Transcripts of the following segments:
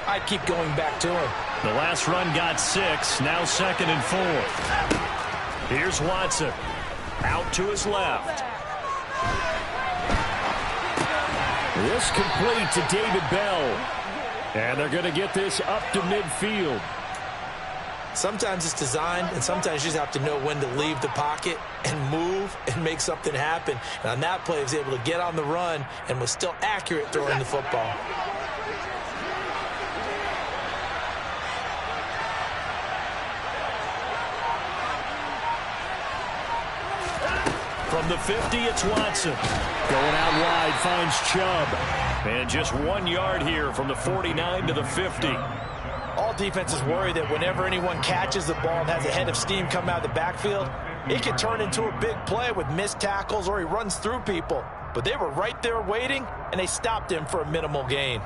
I'd keep going back to him. The last run got 6, now 2nd and 4. Here's Watson. Out to his left. This complete to David Bell. And they're going to get this up to midfield. Sometimes it's designed, and sometimes you just have to know when to leave the pocket and move and make something happen. And on that play, he was able to get on the run and was still accurate throwing the football. From the 50, it's Watson. Going out wide, finds Chubb. And just 1 yard here from the 49 to the 50. All defenses worry that whenever anyone catches the ball and has a head of steam come out of the backfield, it can turn into a big play with missed tackles or he runs through people. But they were right there waiting, and they stopped him for a minimal gain.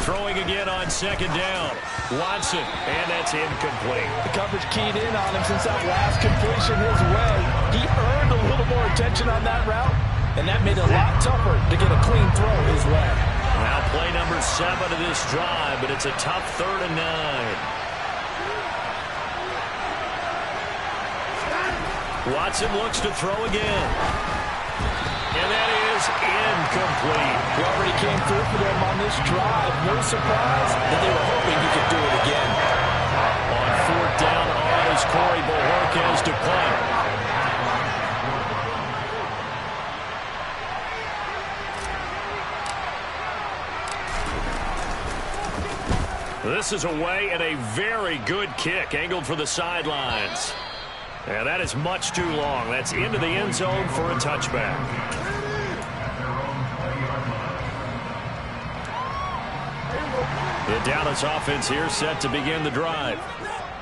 Throwing again on 2nd down. Watson, and that's incomplete. The coverage keyed in on him since that last completion his way. He earned a little more attention on that route, and that made it a lot tougher to get a clean throw his way. Now play number 7 of this drive, but it's a tough 3rd and 9. Watson looks to throw again. And that is incomplete. He already came through for them on this drive. No surprise that they were hoping he could do it again. On 4th down, Oz, Corey Bojorquez to punt. This is away and a very good kick angled for the sidelines. And that is much too long. That's into the end zone for a touchback. The Dallas offense here set to begin the drive.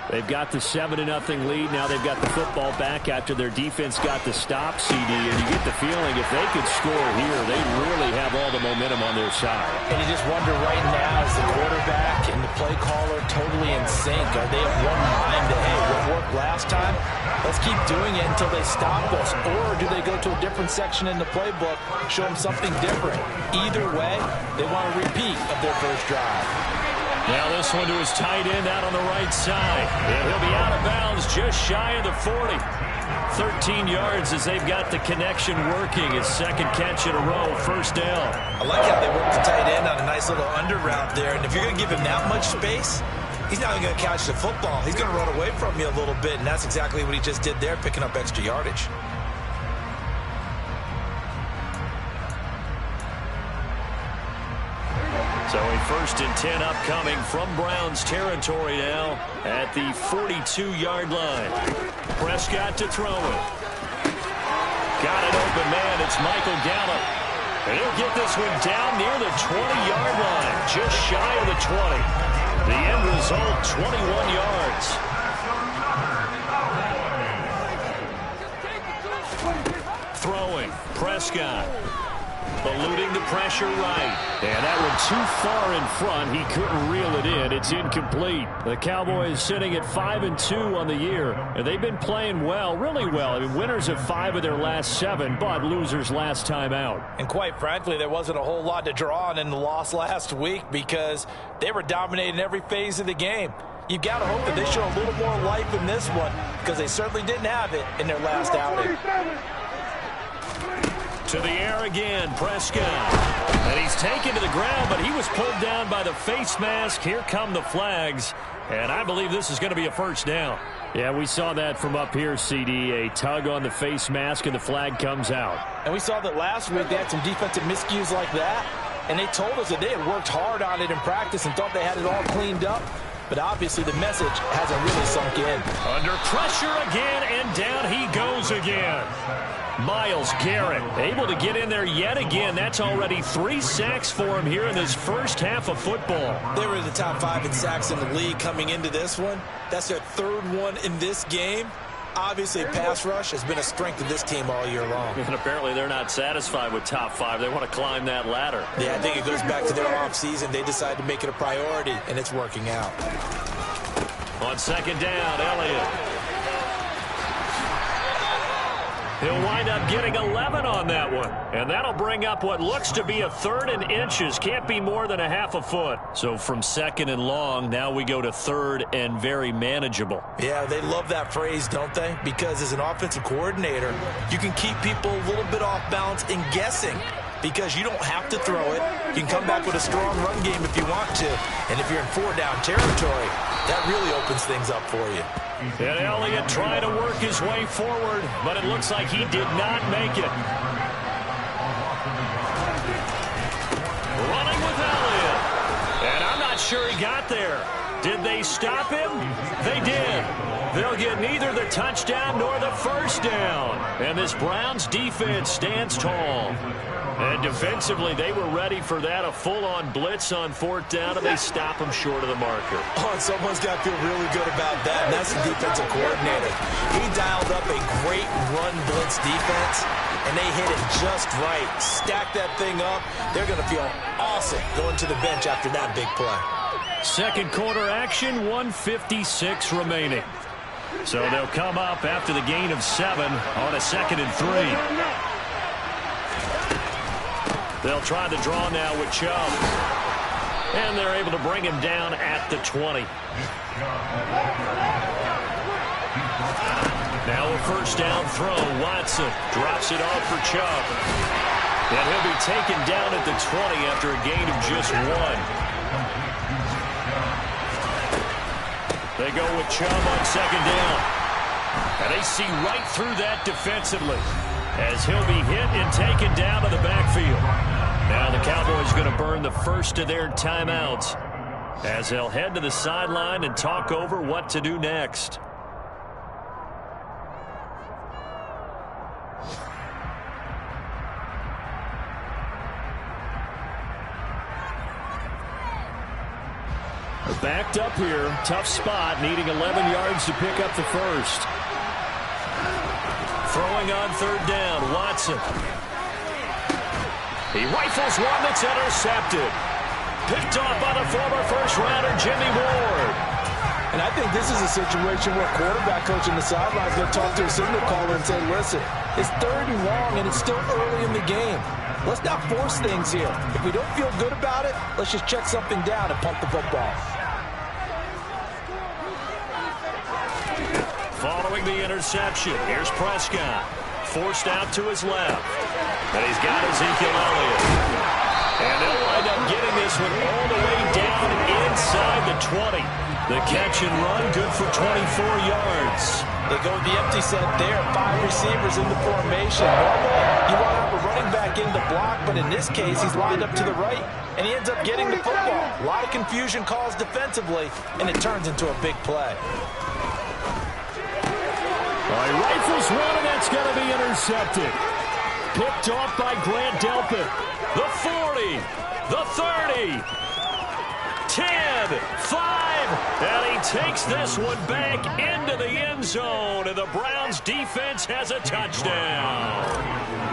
They've got the 7-0 lead. Now they've got the football back after their defense got the stop, CD. And you get the feeling if they could score here, they really have all the momentum on their side. And you just wonder right now, is the quarterback and the play caller totally in sync? Are they of one mind that, hey, what worked last time? Let's keep doing it until they stop us. Or do they go to a different section in the playbook, show them something different? Either way, they want a repeat of their first drive. Now this one to his tight end out on the right side. And he'll be out of bounds just shy of the 40. 13 yards as they've got the connection working. His 2nd catch in a row, 1st down. I like how they work the tight end on a nice little under route there. And if you're going to give him that much space, he's not going to catch the football. He's going to run away from you a little bit. And that's exactly what he just did there, picking up extra yardage. So a 1st and 10 upcoming from Browns territory now at the 42-yard line. Prescott to throw it. Got an open man. It's Michael Gallup. And he'll get this one down near the 20-yard line, just shy of the 20. The end result, 21 yards. Throwing, Prescott. Eluding the pressure right. And that one too far in front. He couldn't reel it in. It's incomplete. The Cowboys sitting at 5-2 on the year. And they've been playing well, really well. I mean, winners of 5 of their last 7, but losers last time out. And quite frankly, there wasn't a whole lot to draw on in the loss last week because they were dominating every phase of the game. You've got to hope that they show a little more life in this one because they certainly didn't have it in their last outing. To the air again, Prescott. And he's taken to the ground, but he was pulled down by the face mask. Here come the flags. And I believe this is going to be a 1st down. Yeah, we saw that from up here, CD. A tug on the face mask, and the flag comes out. And we saw that last week they had some defensive miscues like that. And they told us that they had worked hard on it in practice and thought they had it all cleaned up. But obviously the message hasn't really sunk in. Under pressure again, and down he goes again. Myles Garrett able to get in there yet again. That's already 3 sacks for him here in this first half of football. They were in the top 5 in sacks in the league coming into this one. That's their 3rd one in this game. Obviously, pass rush has been a strength of this team all year long. And apparently they're not satisfied with top 5. They want to climb that ladder. Yeah, I think it goes back to their offseason. They decided to make it a priority, and it's working out. On second down, Elliott. He'll wind up getting 11 on that one. And that'll bring up what looks to be a 3rd and inches. Can't be more than a half a foot. So from 2nd and long, now we go to 3rd and very manageable. Yeah, they love that phrase, don't they? Because as an offensive coordinator, you can keep people a little bit off balance and guessing. Because you don't have to throw it. You can come back with a strong run game if you want to. And if you're in 4-down territory, that really opens things up for you. And Elliott trying to work his way forward, but it looks like he did not make it. Running with Elliott. And I'm not sure he got there. Did they stop him? They did. They'll get neither the touchdown nor the first down. And this Browns defense stands tall. And defensively, they were ready for that, a full-on blitz on 4th down, and they stop him short of the marker. Oh, and someone's got to feel really good about that, and that's the defensive coordinator. He dialed up a great run blitz defense, and they hit it just right. Stack that thing up. They're going to feel awesome going to the bench after that big play. Second quarter action, 1:56 remaining. So they'll come up after the gain of 7 on a 2nd and 3. They'll try to draw now with Chubb. And they're able to bring him down at the 20. Now a first down throw. Watson drops it off for Chubb. And he'll be taken down at the 20 after a gain of just 1. They go with Chubb on second down. And they see right through that defensively, as he'll be hit and taken down to the backfield. Now the Cowboys going to burn the first of their timeouts as they'll head to the sideline and talk over what to do next. Backed up here, tough spot, needing 11 yards to pick up the first. Throwing on 3rd down, Watson. He rifles one that's intercepted. Picked off by the former first-rounder, Jimmy Ward. And I think this is a situation where quarterback coach in the sideline is going to talk to a signal caller and say, listen, it's 3rd and long, and it's still early in the game. Let's not force things here. If we don't feel good about it, let's just check something down and punt the football. Following the interception, here's Prescott. Forced out to his left. And he's got Ezekiel Elliott. And they'll wind up getting this one all the way down inside the 20. The catch and run, good for 24 yards. They go with the empty set there. 5 receivers in the formation. Normally, you want to have a running back in the block, but in this case, he's lined up to the right, and he ends up getting the football. A lot of confusion calls defensively, and it turns into a big play. He rifles one, and that's going to be intercepted. Picked off by Grant Delpit. The 40, the 30, 10, 5, and he takes this one back into the end zone, and the Browns defense has a touchdown.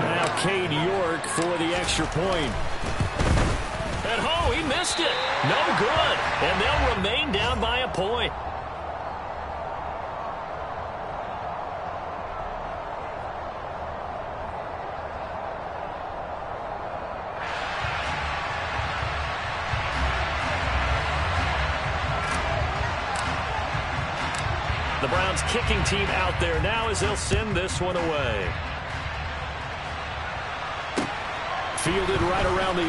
Now Cade York for the extra point. And he missed it. No good, and they'll remain down by a point. The Browns kicking team out there now as they'll send this one away. Fielded right around the 8.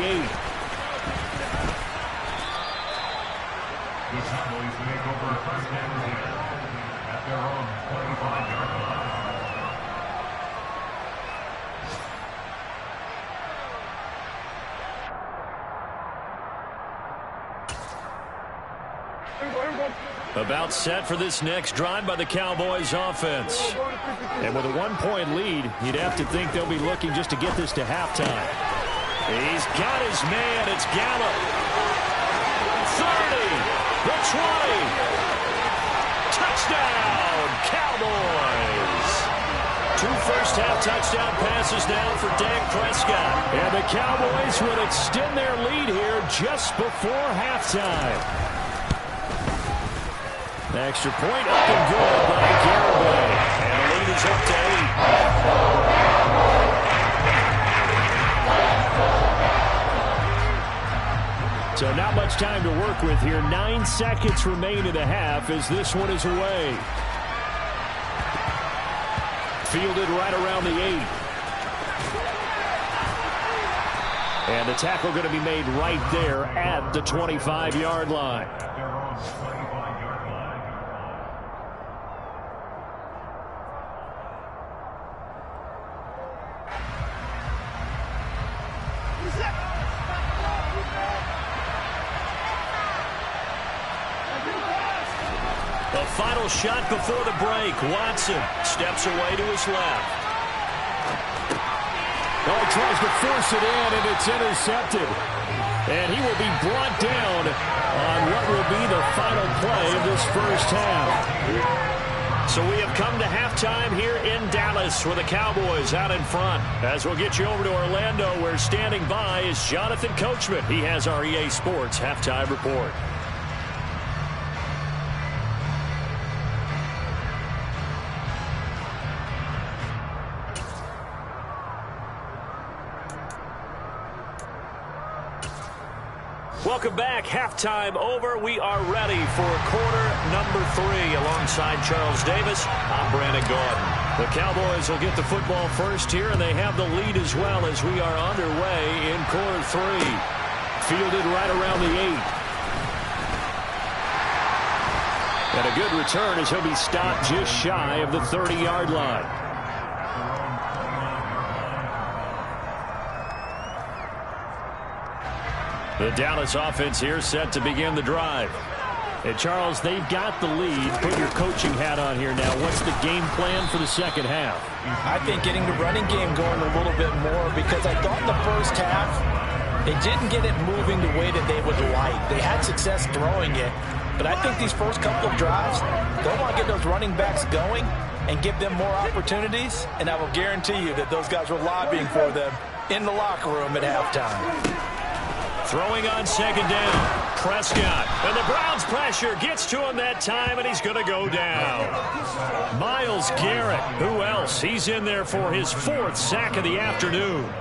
The Cowboys make over first and 10 at their own 25-yard line. About set for this next drive by the Cowboys offense. And with a 1-point lead, you'd have to think they'll be looking just to get this to halftime. He's got his man. It's Gallup. 30, the 20. Touchdown, Cowboys. first half touchdown passes now for Dak Prescott. And the Cowboys will extend their lead here just before halftime. The extra point up and good by Garibay. And the lead is up to 8. So not much time to work with here. 9 seconds remain in the half as this one is away. Fielded right around the 8. And the tackle going to be made right there at the 25-yard line. The final shot before the break. Watson steps away to his left. Oh, he tries to force it in, and it's intercepted. And he will be brought down on what will be the final play of this first half. So we have come to halftime here in Dallas with the Cowboys out in front. As we'll get you over to Orlando, where standing by is Jonathan Coachman. He has our EA Sports halftime report. Welcome back. Halftime over. We are ready for quarter number 3. Alongside Charles Davis, I'm Brandon Gaudin. The Cowboys will get the football first here, and they have the lead as well as we are underway in quarter 3. Fielded right around the 8. And a good return as he'll be stopped just shy of the 30-yard line. The Dallas offense here set to begin the drive. And Charles, they've got the lead. Put your coaching hat on here now. What's the game plan for the second half? I think getting the running game going a little bit more, because I thought in the first half they didn't get it moving the way that they would like. They had success throwing it, but I think these first couple of drives, they'll want to get those running backs going and give them more opportunities, and I will guarantee you that those guys were lobbying for them in the locker room at halftime. Throwing on second down. Prescott. And the Browns pressure gets to him that time, and he's going to go down. Myles Garrett. Who else? He's in there for his 4th sack of the afternoon.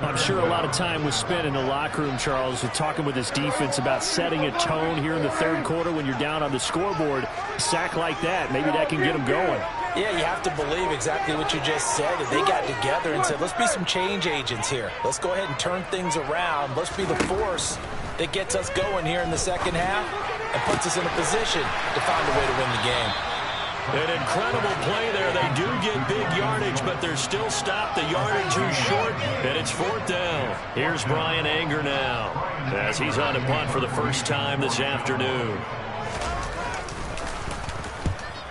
I'm sure a lot of time was spent in the locker room, Charles, with talking with his defense about setting a tone here in the third quarter when you're down on the scoreboard. A sack like that, maybe that can get them going. Yeah, you have to believe exactly what you just said. That they got together and said, let's be some change agents here. Let's go ahead and turn things around. Let's be the force that gets us going here in the second half and puts us in a position to find a way to win the game. An incredible play there. They do get big yardage, but they're still stopped. The yardage too short, and it's 4th down. Here's Brian Anger now as he's on to punt for the first time this afternoon.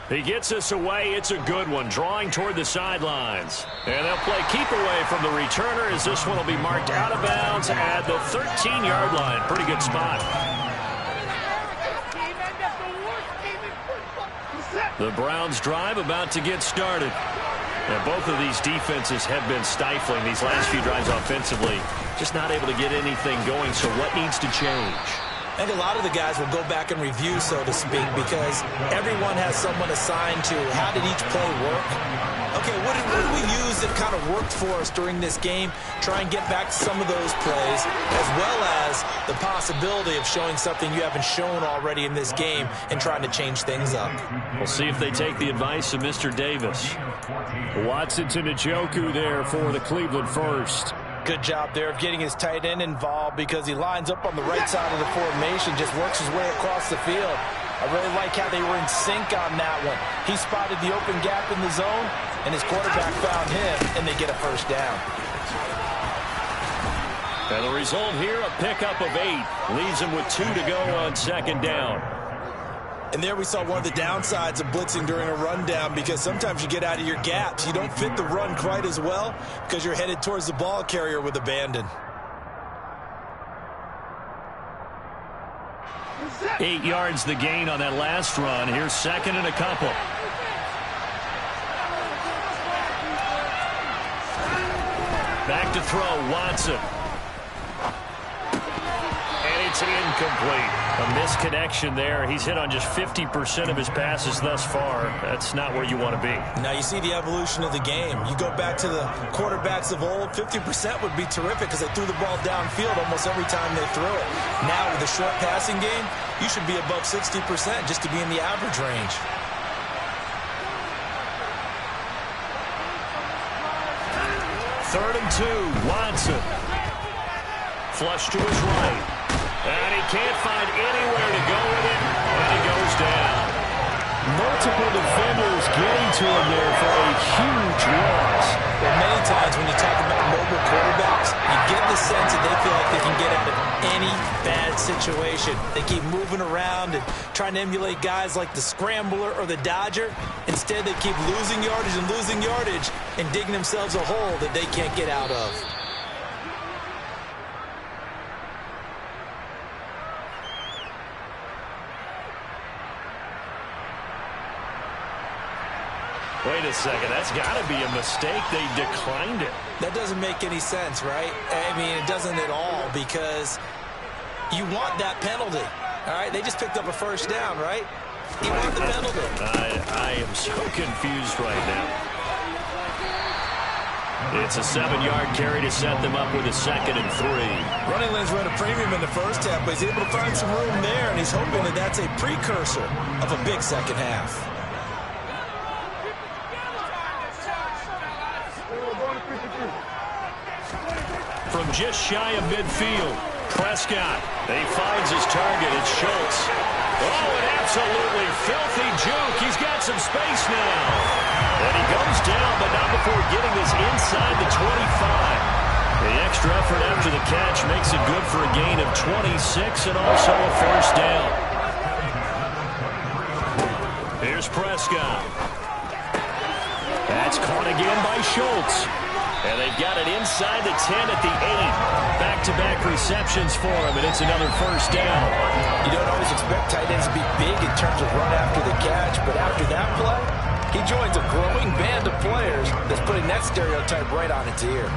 He gets us away. It's a good one, drawing toward the sidelines. And they'll play keep away from the returner as this one will be marked out of bounds at the 13-yard line. Pretty good spot. The Browns drive about to get started. And both of these defenses have been stifling these last few drives offensively. Just not able to get anything going, so what needs to change? I think a lot of the guys will go back and review, so to speak, because everyone has someone assigned to how did each play work. Okay, what did we use that kind of worked for us during this game? Try and get back to some of those plays, as well as the possibility of showing something you haven't shown already in this game and trying to change things up. We'll see if they take the advice of Mr. Davis. Watson to Njoku there for the Cleveland first. Good job there of getting his tight end involved, because he lines up on the right side of the formation, just works his way across the field. I really like how they were in sync on that one. He spotted the open gap in the zone, and his quarterback found him, and they get a first down. And the result here, a pickup of 8. Leaves him with 2 to go on second down. And there we saw one of the downsides of blitzing during a rundown, because sometimes you get out of your gaps. You don't fit the run quite as well because you're headed towards the ball carrier with abandon. 8 yards the gain on that last run. Here's second and a couple. Back to throw, Watson. And it's incomplete. A misconnection there. He's hit on just 50% of his passes thus far. That's not where you want to be. Now you see the evolution of the game. You go back to the quarterbacks of old, 50% would be terrific because they threw the ball downfield almost every time they threw it. Now with the short passing game, you should be above 60% just to be in the average range. Third and 2, Watson. Flush to his right. And he can't find anywhere to go with it, and he goes down. Multiple defenders getting to him there for a huge loss. Well, many times when you talk about mobile quarterbacks, you get the sense that they feel like they can get out of any bad situation. They keep moving around and trying to emulate guys like the Scrambler or the Dodger. Instead, they keep losing yardage and digging themselves a hole that they can't get out of. Wait a second, that's got to be a mistake. They declined it. That doesn't make any sense, right? I mean, it doesn't at all because you want that penalty. All right, they just picked up a first down, right? You want the penalty. I am so confused right now. It's a 7-yard carry to set them up with a 2nd and 3. Running lanes were at a premium in the first half, but he's able to find some room there, and he's hoping that that's a precursor of a big second half. From just shy of midfield, Prescott. He finds his target. It's Schultz. Oh, an absolutely filthy juke. He's got some space now. And he goes down, but not before getting this inside the 25. The extra effort after the catch makes it good for a gain of 26 and also a first down. Here's Prescott. That's caught again by Schultz. And they've got it inside the 10 at the 8. Back-to-back receptions for him, and it's another first down. You don't always expect tight ends to be big in terms of run after the catch, but after that play, he joins a growing band of players that's putting that stereotype right on its ear.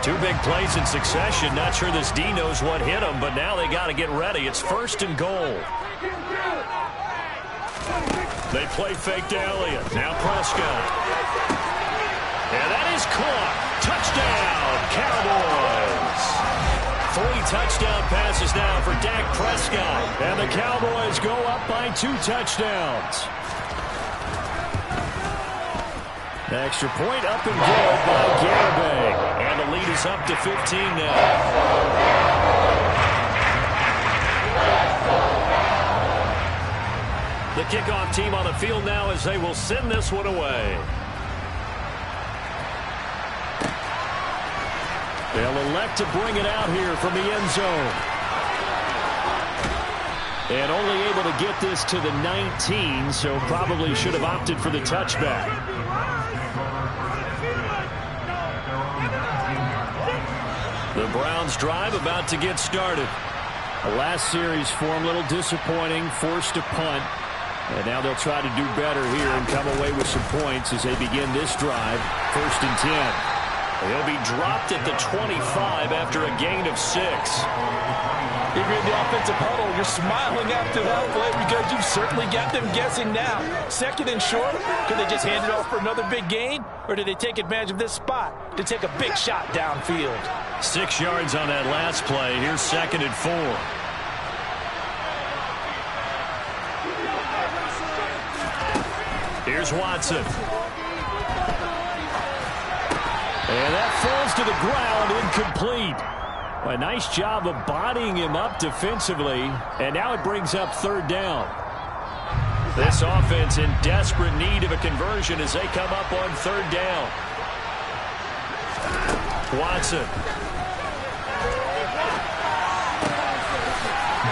Two big plays in succession. Not sure this D knows what hit him, but now they got to get ready. It's 1st and goal. They play fake to Elliott. Now Prescott. And that is caught. Touchdown, Cowboys. 3 touchdown passes now for Dak Prescott. And the Cowboys go up by 2 touchdowns. The extra point up and good by Garibay. And the lead is up to 15 now. The kickoff team on the field now as they will send this one away. They'll elect to bring it out here from the end zone. And only able to get this to the 19, so probably should have opted for the touchback. The Browns drive about to get started. The last series for him, a little disappointing, forced to punt. And now they'll try to do better here and come away with some points as they begin this drive. 1st and 10. He'll be dropped at the 25 after a gain of 6. If you're in the offensive huddle, you're smiling after that play because you've certainly got them guessing now. 2nd and short, could they just hand it off for another big gain? Or did they take advantage of this spot to take a big shot downfield? 6 yards on that last play. Here's 2nd and 4. Here's Watson. And that falls to the ground, incomplete. A nice job of bodying him up defensively, and now it brings up 3rd down. This offense in desperate need of a conversion as they come up on 3rd down. Watson.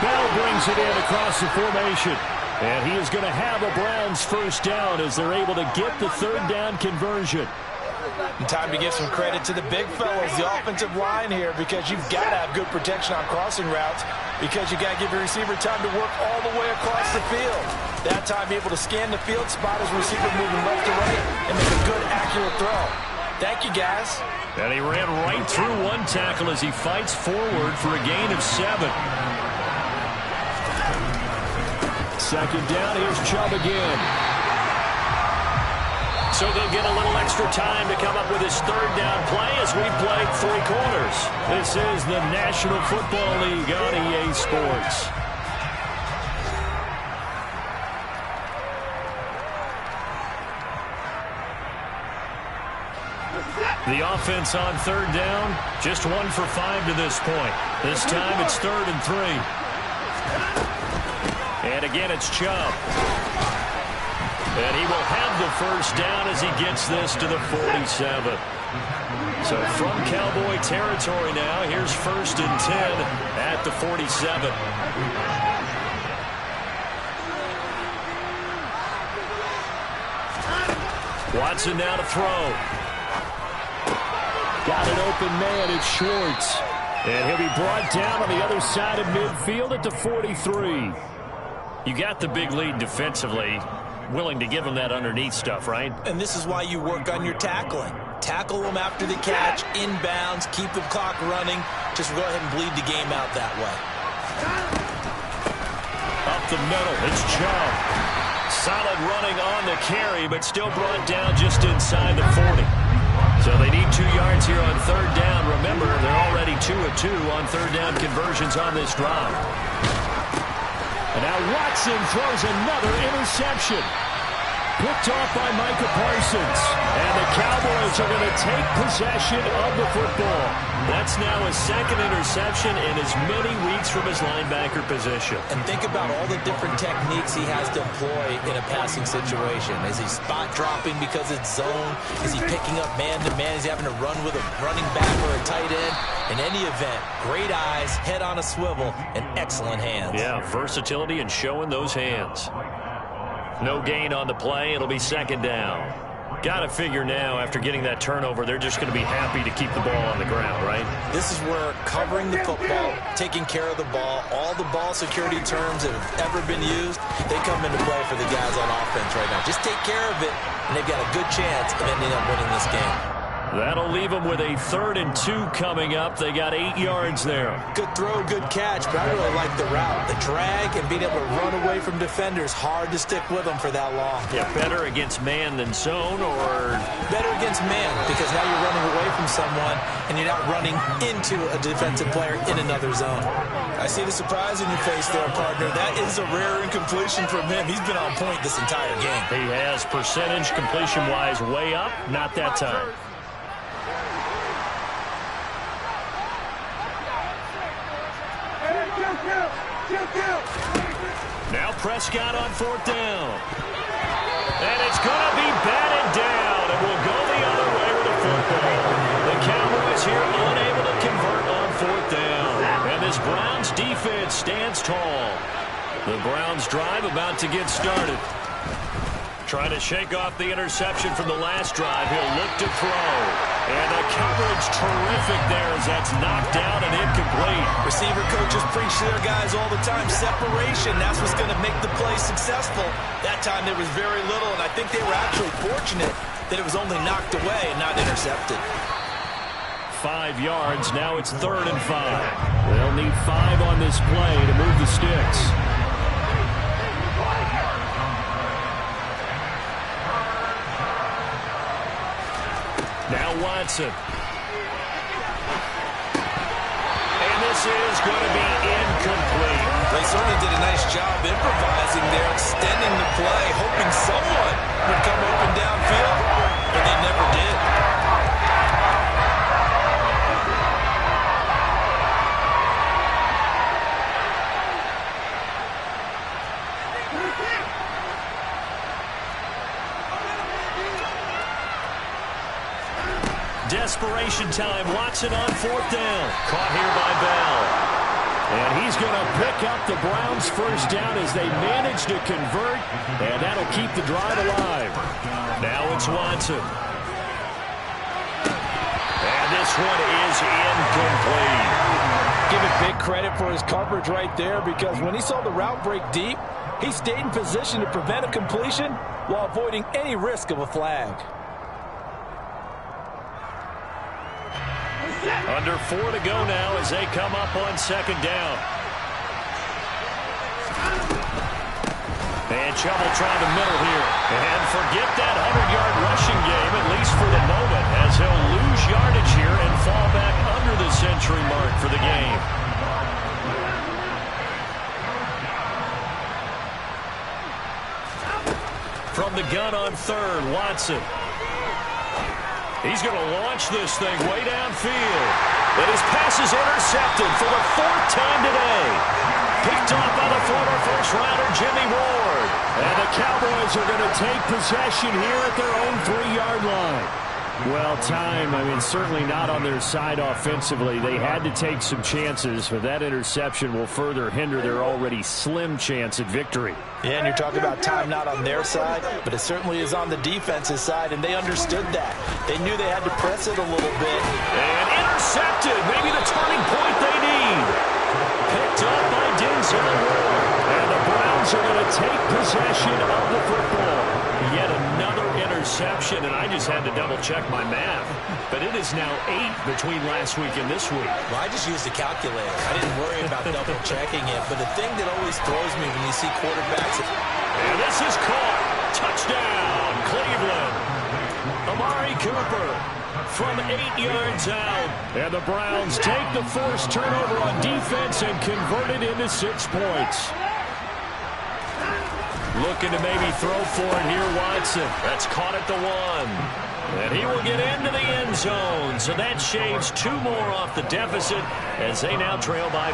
Bell brings it in across the formation. And he is going to have a Browns first down as they're able to get the 3rd down conversion. And time to give some credit to the big fellows, the offensive line here, because you've got to have good protection on crossing routes, because you got to give your receiver time to work all the way across the field. That time, be able to scan the field, spot his receiver moving left to right, and make a good, accurate throw. Thank you, guys. And he ran right through one tackle as he fights forward for a gain of 7. Second down, here's Chubb again. So they'll get a little extra time to come up with his third down play as we play 3 quarters. This is the National Football League on EA Sports. The offense on third down, just 1 for 5 to this point. This time it's 3rd and 3. And again, it's Chubb. And he will have the first down as he gets this to the 47. So from Cowboy territory now, here's 1st and 10 at the 47. Watson now to throw. Got an open man, it's Schwartz. And he'll be brought down on the other side of midfield at the 43. You got the big lead defensively. Willing to give him that underneath stuff, right? And this is why you work on your tackling. Tackle them after the catch, inbounds, keep the clock running. Just go ahead and bleed the game out that way. Up the middle, it's Chubb. Solid running on the carry, but still brought down just inside the 40. So they need 2 yards here on third down. Remember, they're already 2 of 2 on third down conversions on this drive. And now Watson throws another interception. Picked off by Micah Parsons. And the Cowboys are going to take possession of the football. That's now his 2nd interception in as many weeks from his linebacker position. And think about all the different techniques he has to employ in a passing situation. Is he spot dropping because it's zone? Is he picking up man-to-man? Is he having to run with a running back or a tight end? In any event, great eyes, head on a swivel, and excellent hands. Yeah, versatility and showing those hands. No gain on the play. It'll be 2nd down. Got to figure now, after getting that turnover, they're just going to be happy to keep the ball on the ground, right? This is where covering the football, taking care of the ball, all the ball security terms that have ever been used, they come into play for the guys on offense right now. Just take care of it, and they've got a good chance of ending up winning this game. That'll leave them with a 3rd and 2 coming up. They got 8 yards there. Good throw, good catch, but I really like the route. The drag and being able to run away from defenders, hard to stick with them for that long. Yeah, better against man than zone, or? Better against man, because now you're running away from someone and you're not running into a defensive player in another zone. I see the surprise in your face there, partner. That is a rare incompletion from him. He's been on point this entire game. He has percentage completion-wise way up, not that time. Now Prescott on 4th down. And it's going to be batted down, and we'll go the other way with the football. The Cowboys here unable to convert on 4th down. And this Browns defense stands tall. The Browns drive about to get started. Trying to shake off the interception from the last drive. He'll look to throw. And the coverage terrific there as that's knocked down and incomplete. Receiver coaches preach to their guys all the time. Separation, that's what's going to make the play successful. That time there was very little, and I think they were actually fortunate that it was only knocked away and not intercepted. 5 yards. Now it's 3rd and 5. They'll need 5 on this play to move the sticks. Now Watson. And this is going to be incomplete. They certainly did a nice job improvising there, extending the play, hoping someone would come open downfield, but they never did. Desperation time. Watson on 4th down. Caught here by Bell. And he's going to pick up the Browns' first down as they manage to convert, and that'll keep the drive alive. Now it's Watson. this one is incomplete. Give it big credit for his coverage right there, because when he saw the route break deep, he stayed in position to prevent a completion while avoiding any risk of a flag. Under 4 to go now as they come up on second down. And trouble trying to middle here. And forget that 100-yard rushing game, at least for the moment, as he'll lose yardage here and fall back under the century mark for the game. From the gun on third, Watson. He's going to launch this thing way downfield. And his pass is intercepted for the 4th time today. Picked off by the former first-rounder Jimmy Ward. And the Cowboys are going to take possession here at their own 3-yard line. Well, time, certainly not on their side offensively. They had to take some chances, but that interception will further hinder their already slim chance at victory. Yeah, and you're talking about time not on their side, but it certainly is on the defense's side, and they understood that. They knew they had to press it a little bit. And intercepted, maybe the turning point they need. Picked up by Denzel Ward. And the Browns are going to take possession of the football. Yet another interception, and I just had to double-check my math. But it is now 8 between last week and this week. Well, I just used a calculator. I didn't worry about double-checking it. But the thing that always throws me when you see quarterbacks... And this is caught. Touchdown, Cleveland. Amari Cooper from 8 yards out. And the Browns take the forced turnover on defense and convert it into 6 points. Looking to maybe throw for it here, Watson. That's caught at the 1. And he will get into the end zone. So that shaves 2 more off the deficit as they now trail by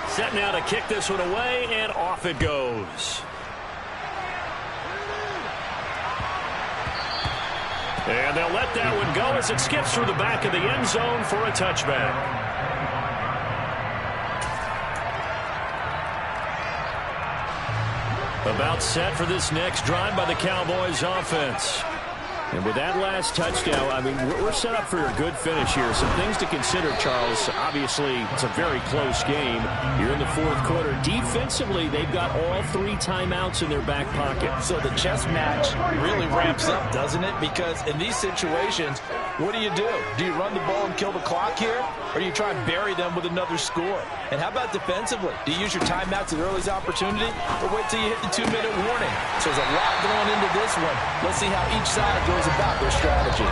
5. Set now to kick this one away, and off it goes. And they'll let that one go as it skips through the back of the end zone for a touchback. About set for this next drive by the Cowboys offense. And with that last touchdown, we're set up for a good finish here. Some things to consider, Charles. Obviously, it's a very close game. You're in the 4th quarter. Defensively, they've got all 3 timeouts in their back pocket. So the chess match really ramps up, doesn't it? Because in these situations, what do? Do you run the ball and kill the clock here? Or do you try and bury them with another score? And how about defensively? Do you use your timeouts at earliest opportunity? Or wait till you hit the 2-minute warning? So there's a lot going into this one. Let's see how each side goes about their strategy.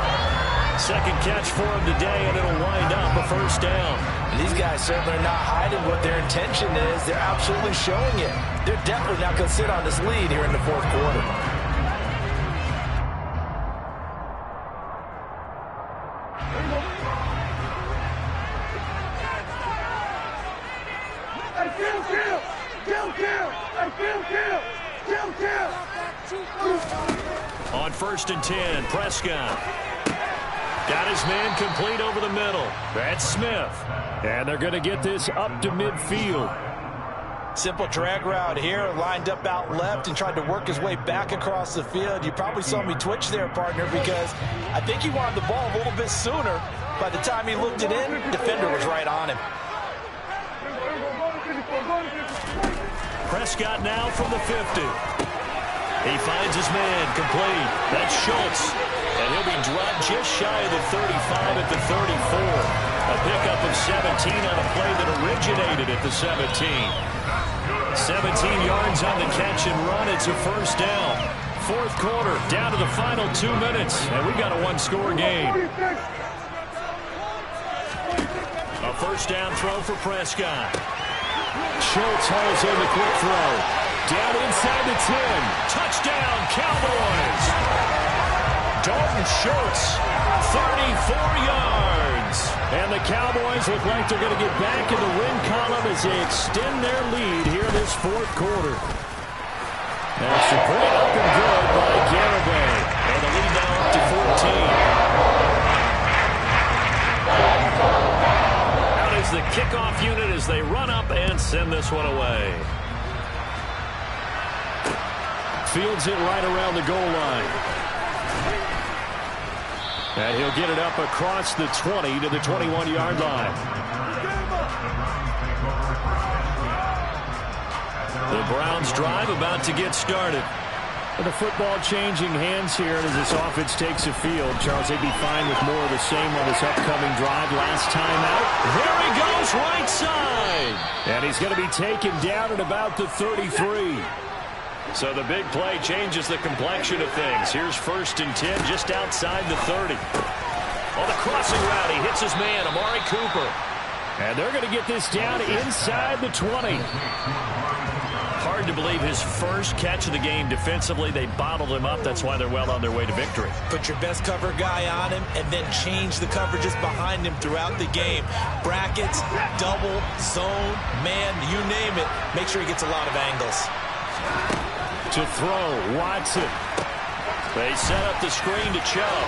Second catch for him today, and it'll wind up a first down. And these guys certainly are not hiding what their intention is. They're absolutely showing it. They're definitely not going to sit on this lead here in the 4th quarter. On 1st and 10, Prescott. Got his man complete over the middle. That's Smith. And they're going to get this up to midfield. Simple drag route here, lined up out left and tried to work his way back across the field. You probably saw me twitch there, partner, because I think he wanted the ball a little bit sooner. By the time he looked it in, the defender was right on him. Prescott now from the 50. He finds his man complete. That's Schultz. And he'll be dropped just shy of the 35 at the 34. A pickup of 17 on a play that originated at the 17. 17 yards on the catch and run. It's a first down. 4th quarter, down to the final 2 minutes. And we've got a 1-score game. A first down throw for Prescott. Schultz hauls in the quick throw. Down inside the 10. Touchdown, Cowboys. Dalton Schultz, 34 yards. And the Cowboys look like they're going to get back in the win column as they extend their lead here this 4th quarter. That's pretty up and good by Garibay. And the lead now up to 14. Out is the kickoff unit as they run up and send this one away. Fields it right around the goal line. And he'll get it up across the 20 to the 21-yard line. The Browns drive about to get started. The football changing hands here as this offense takes a field. Charles, they'd be fine with more of the same on this upcoming drive. Last time out, there he goes, right side. And he's going to be taken down at about the 33. So the big play changes the complexion of things. Here's 1st and 10 just outside the 30. On the crossing route, he hits his man, Amari Cooper. And they're going to get this down inside the 20. Hard to believe his first catch of the game defensively. They bottled him up. That's why they're well on their way to victory. Put your best cover guy on him and then change the coverages behind him throughout the game. Brackets, double, zone, man, you name it. Make sure he gets a lot of angles. To throw, Watson. They set up the screen to Chubb.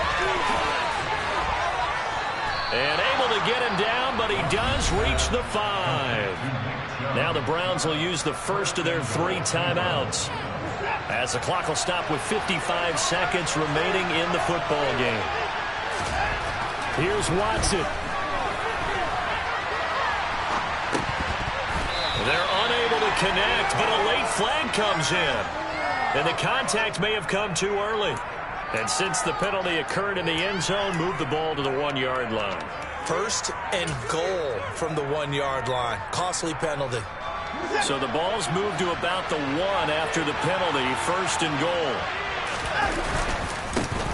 And able to get him down, but he does reach the 5. Now the Browns will use the first of their 3 timeouts as the clock will stop with 55 seconds remaining in the football game. Here's Watson. They're unable to connect, but a late flag comes in. And the contact may have come too early. And since the penalty occurred in the end zone, move the ball to the 1-yard line. 1st and goal from the 1-yard line. Costly penalty. So the ball's moved to about the 1 after the penalty. 1st and goal.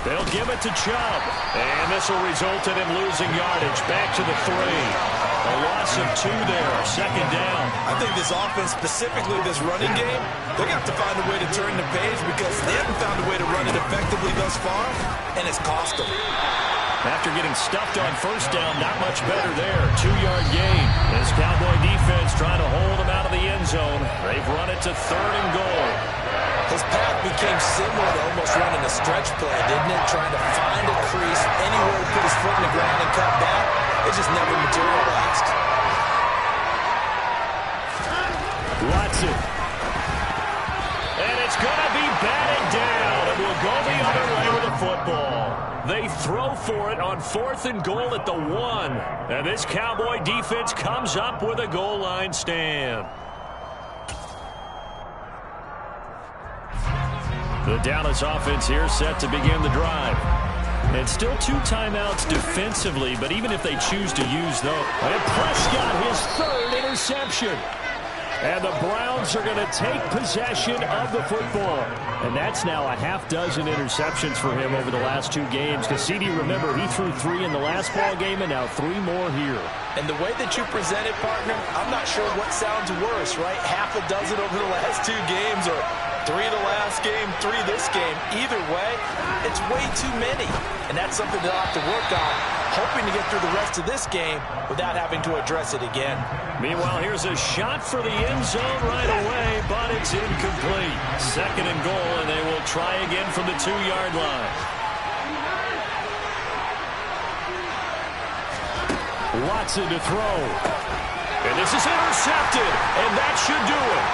They'll give it to Chubb. And this will result in him losing yardage. Back to the 3. A loss of 2 there. 2nd down. I think this offense, specifically this running game, they're going to have to find a way to turn the page because they haven't found a way to run it effectively thus far, and it's cost them. After getting stuffed on 1st down, not much better there. 2-yard gain. This Cowboy defense trying to hold him out of the end zone. They've run it to 3rd and goal. His path became similar to almost running a stretch play, didn't it? Trying to find a crease, anywhere to put his foot in the ground and cut back. It just never materialized. Watson. And it's going to be batted down, and we'll go the other way with the football. They throw for it on 4th and goal at the 1. And this Cowboy defense comes up with a goal line stand. The Dallas offense here set to begin the drive. And still 2 timeouts defensively, but even if they choose to use those. And Prescott, his 3rd interception. And the Browns are going to take possession of the football. And that's now a half dozen interceptions for him over the last 2 games. Because CD, remember, he threw 3 in the last ball game and now 3 more here. And the way that you present it, partner, I'm not sure what sounds worse, right? Half a dozen over the last 2 games or 3 the last game, 3 this game. Either way, it's way too many. And that's something they'll have to work on, hoping to get through the rest of this game without having to address it again. Meanwhile, here's a shot for the end zone right away, but it's incomplete. 2nd and goal, and they will try again from the 2-yard line. Watson to throw. And this is intercepted, and that should do it.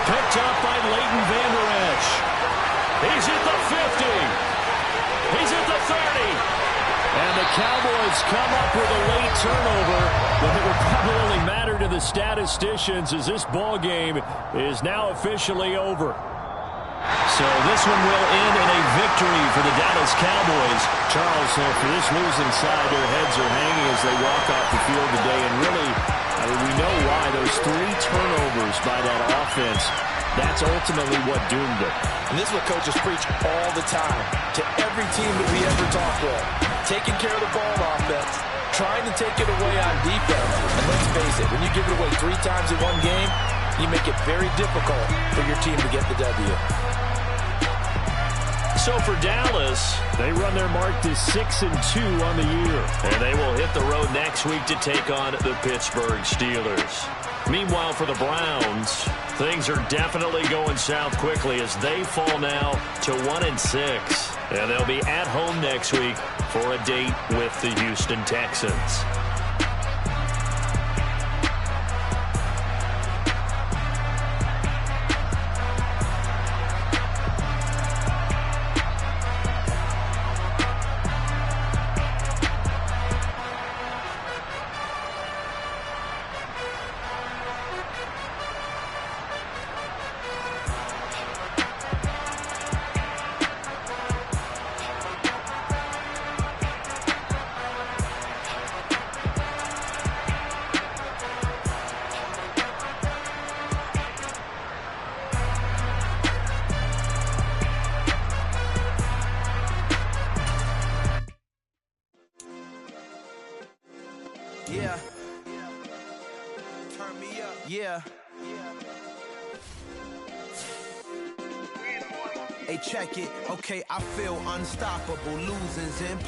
Picked up by Leighton Vander Esch. He's at the 50. He's at the 30. And the Cowboys come up with a late turnover, but it will probably only matter to the statisticians as this ball game is now officially over. So this one will end in a victory for the Dallas Cowboys. Charles, for this losing side, their heads are hanging as they walk off the field today. And really, I mean, we know why. Those 3 turnovers by that offense, that's ultimately what doomed them. And this is what coaches preach all the time to every team that we ever talk with. Taking care of the ball on offense, trying to take it away on defense. And let's face it, when you give it away 3 times in one game, you make it very difficult for your team to get the W. So for Dallas, they run their mark to 6-2 on the year. And they will hit the road next week to take on the Pittsburgh Steelers. Meanwhile, for the Browns, things are definitely going south quickly as they fall now to 1-6. And they'll be at home next week for a date with the Houston Texans. Yeah. Hey, check it. Okay, I feel unstoppable. Losing's impossible.